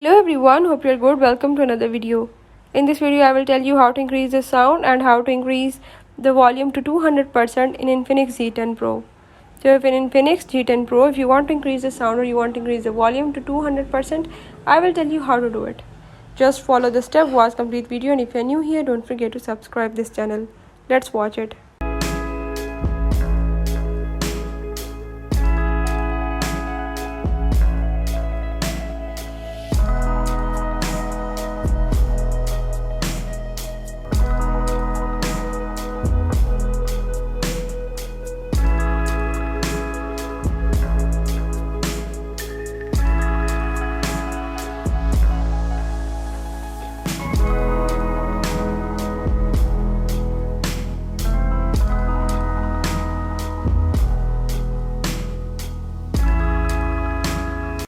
Hello everyone, hope you're good. Welcome to another video. In this video I will tell you how to increase the sound and how to increase the volume to 200% in INFINIX G10 Pro. So if in INFINIX G10 Pro, if you want to increase the sound or you want to increase the volume to 200%, I will tell you how to do it. Just follow the step, watch complete video, and if you're new here, don't forget to subscribe this channel. Let's watch it.